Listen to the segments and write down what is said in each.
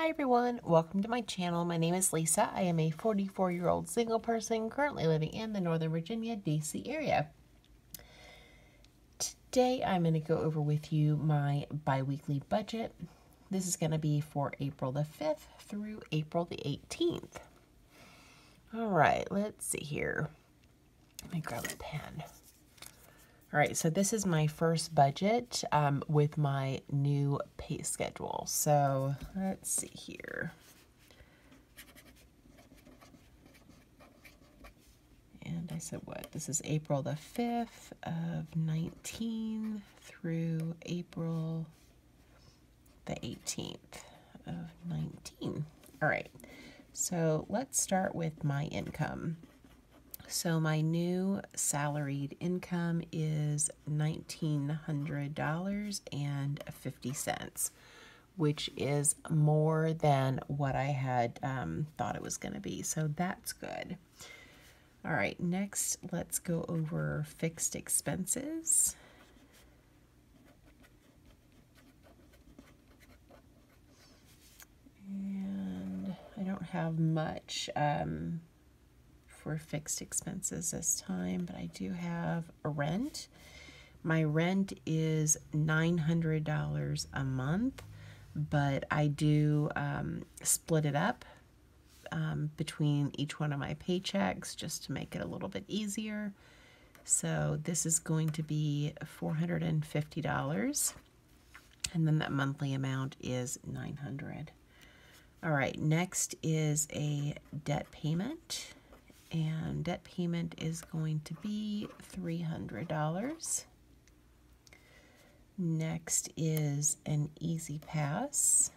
Hi everyone, welcome to my channel. My name is Lisa. I am a 44-year-old single person currently living in the Northern Virginia, DC area. Today I'm going to go over with you my bi-weekly budget. This is going to be for April the 5th through April the 18th. All right, let's see here. Let me grab a pen. All right, so this is my first budget with my new pay schedule. So let's see here. And I said what? This is April the 5th of 19 through April the 18th of 19. All right, so let's start with my income. So my new salaried income is $1,900.50, which is more than what I had thought it was going to be. So that's good. All right, next let's go over fixed expenses. And I don't have much for fixed expenses this time, but I do have a rent. My rent is $900 a month, but I do split it up between each one of my paychecks just to make it a little bit easier. So this is going to be $450, and then that monthly amount is $900. All right, next is a debt payment. And debt payment is going to be $300. Next is an Easy Pass,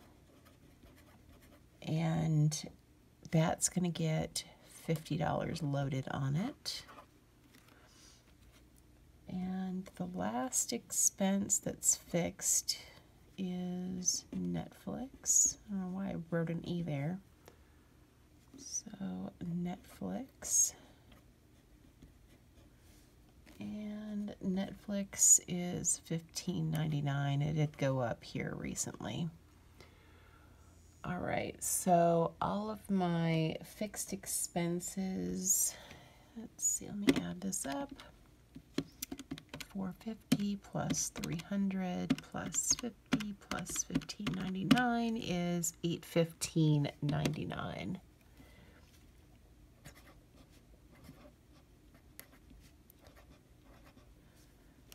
and that's going to get $50 loaded on it. And the last expense that's fixed is Netflix. I don't know why I wrote an E there. So Netflix, and Netflix is $15.99. It did go up here recently. All right, so all of my fixed expenses, let's see, let me add this up. 450 plus 300 plus 50 plus $15.99 is $815.99.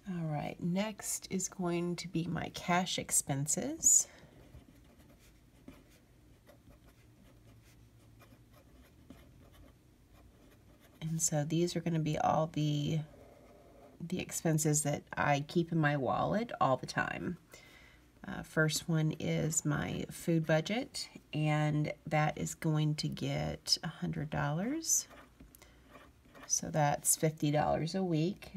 All right, next is going to be my cash expenses. And so these are going to be all the expenses that I keep in my wallet all the time. First one is my food budget, and that is going to get $100. So that's $50 a week.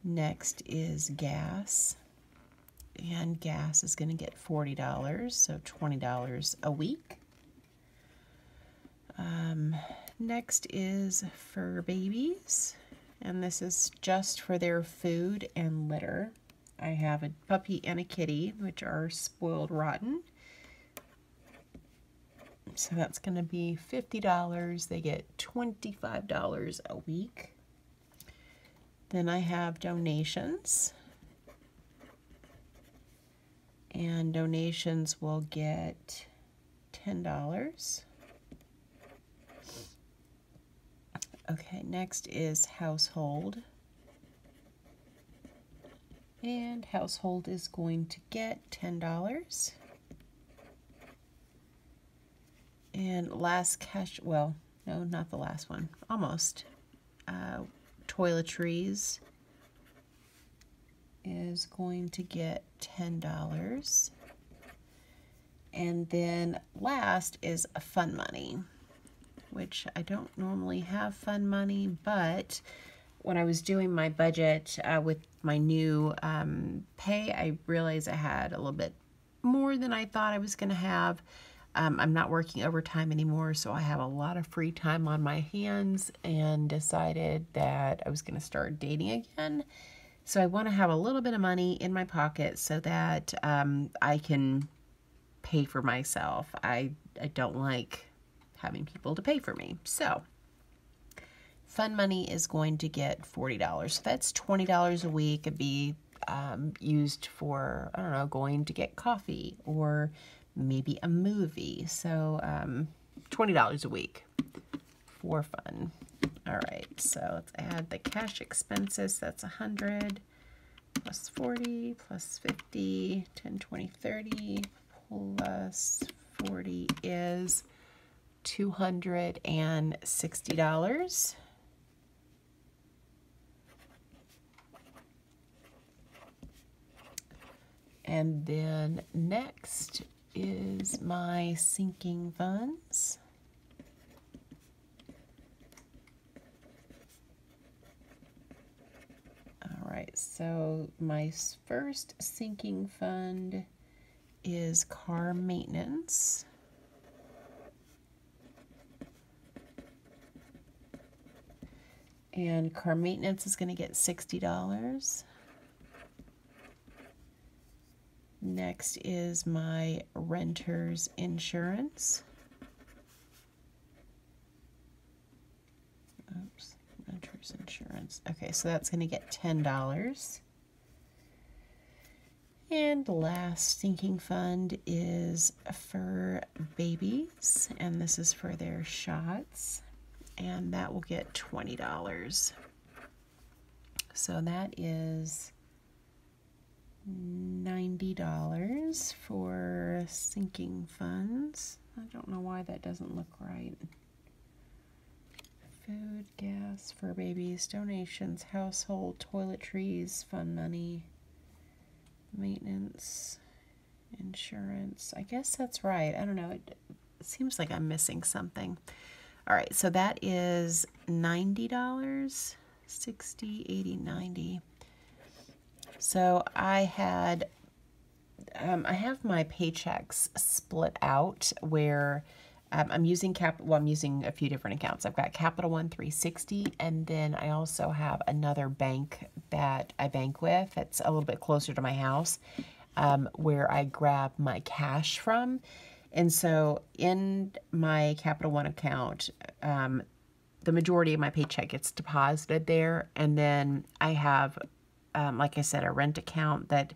Next is gas, and gas is going to get $40, so $20 a week. Next is fur babies, and this is just for their food and litter. I have a puppy and a kitty, which are spoiled rotten. So that's going to be $50. They get $25 a week. Then I have donations, and donations will get $10. Okay, next is household, and household is going to get $10. And last cash, well, no, not the last one, almost. Toiletries is going to get $10. And then last is a fun money, which I don't normally have fun money, but when I was doing my budget with my new pay, I realized I had a little bit more than I thought I was going to have. I'm not working overtime anymore, so I have a lot of free time on my hands, and decided that I was going to start dating again. So I want to have a little bit of money in my pocket so that I can pay for myself. I don't like having people to pay for me. So fund money is going to get $40. So that's $20 a week. It'd be used for, I don't know, going to get coffee or maybe a movie. So $20 a week for fun. All right, so let's add the cash expenses. That's 100 plus 40 plus 50, 10, 20, 30 plus 40 is $260. And then next is my sinking funds. All right, so my first sinking fund is car maintenance. And car maintenance is going to get $60. Next is my renter's insurance. Oops, renter's insurance. Okay, so that's going to get $10. And the last sinking fund is for babies, and this is for their shots, and that will get $20. So that is $90 for sinking funds. I don't know why that doesn't look right. Food, gas for babies, donations, household, toiletries, fund money, maintenance, insurance. I guess that's right. I don't know. It seems like I'm missing something. All right, so that is $90, 60, 80, 90. So I have my paychecks split out where I'm using I'm using a few different accounts. I've got Capital One 360, and then I also have another bank that I bank with that's a little bit closer to my house, where I grab my cash from. And so in my Capital One account, the majority of my paycheck gets deposited there. And then I have, like I said, a rent account that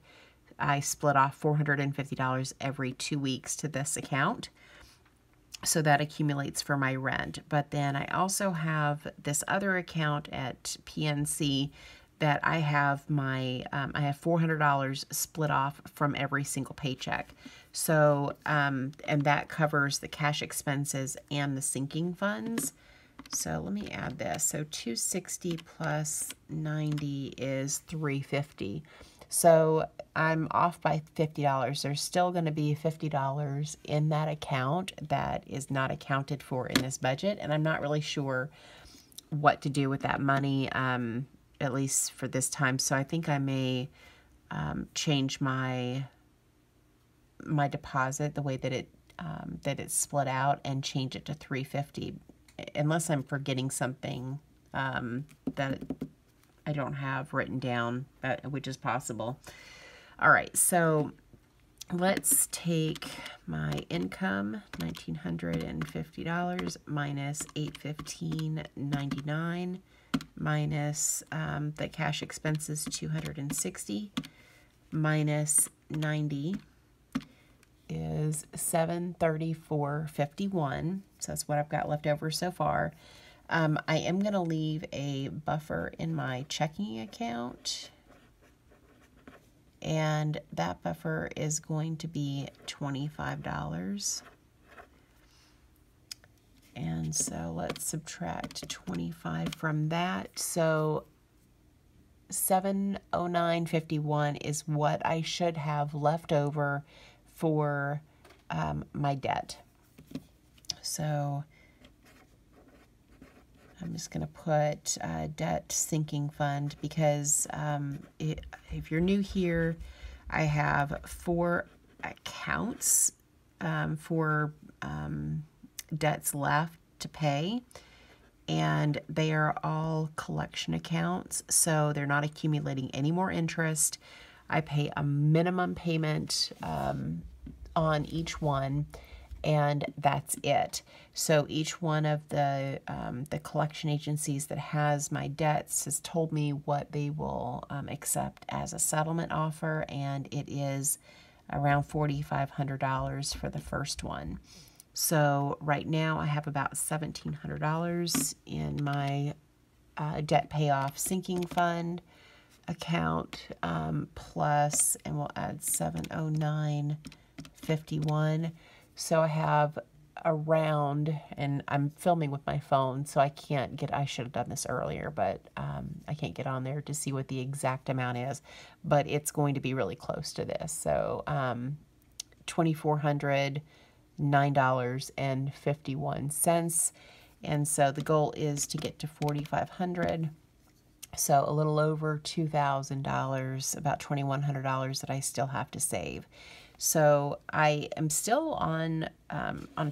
I split off $450 every 2 weeks to this account. So that accumulates for my rent. But then I also have this other account at PNC that I have my, I have $400 split off from every single paycheck. So, and that covers the cash expenses and the sinking funds. So let me add this. So 260 plus 90 is 350. So I'm off by $50. There's still going to be $50 in that account that is not accounted for in this budget. And I'm not really sure what to do with that money, at least for this time. So I think I may change my deposit, the way that it's split out, and change it to 350, unless I'm forgetting something that I don't have written down, which is possible. All right, so let's take my income, $1,950 minus $815.99 minus the cash expenses, $260 minus 90 is $734.51. So that's what I've got left over so far. I am going to leave a buffer in my checking account, and that buffer is going to be $25. And so let's subtract 25 from that. So $709.51 is what I should have left over for my debt. So I'm just going to put debt sinking fund, because if you're new here, I have 4 accounts for debts left to pay, and they are all collection accounts, so they're not accumulating any more interest. I pay a minimum payment on each one, and that's it. So each one of the collection agencies that has my debts has told me what they will accept as a settlement offer, and it is around $4,500 for the first one. So right now I have about $1,700 in my debt payoff sinking fund account, plus, and we'll add 709.51. So I have around, and I'm filming with my phone, so I can't get, I should have done this earlier, but I can't get on there to see what the exact amount is, but it's going to be really close to this. So $2,409.51. And so the goal is to get to $4,500. So a little over $2,000, about $2,100 that I still have to save. So I am still on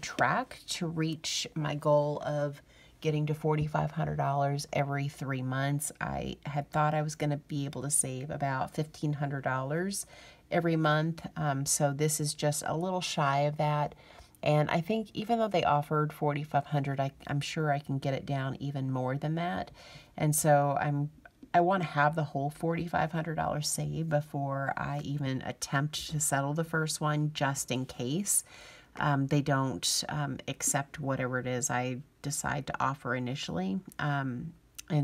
track to reach my goal of getting to $4,500 every 3 months. I had thought I was going to be able to save about $1,500 every month. So this is just a little shy of that. And I think even though they offered $4,500, I'm sure I can get it down even more than that. And so I want to have the whole $4,500 saved before I even attempt to settle the first one, just in case they don't accept whatever it is I decide to offer initially. And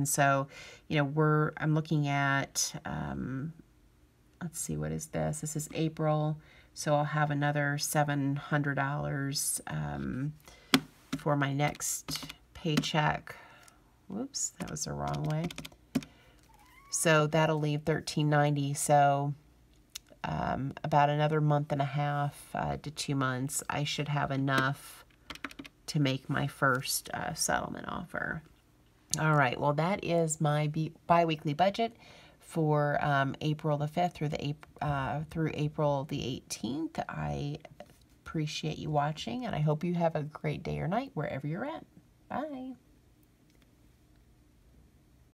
so, you know, I'm looking at, let's see, what is this? This is April. So I'll have another $700 for my next paycheck. Whoops, that was the wrong way. So that'll leave $1,390. So about another month and a half to 2 months, I should have enough to make my first settlement offer. All right, well, that is my bi-weekly budget for April the 5th through April the 18th. I appreciate you watching, and I hope you have a great day or night wherever you're at. Bye.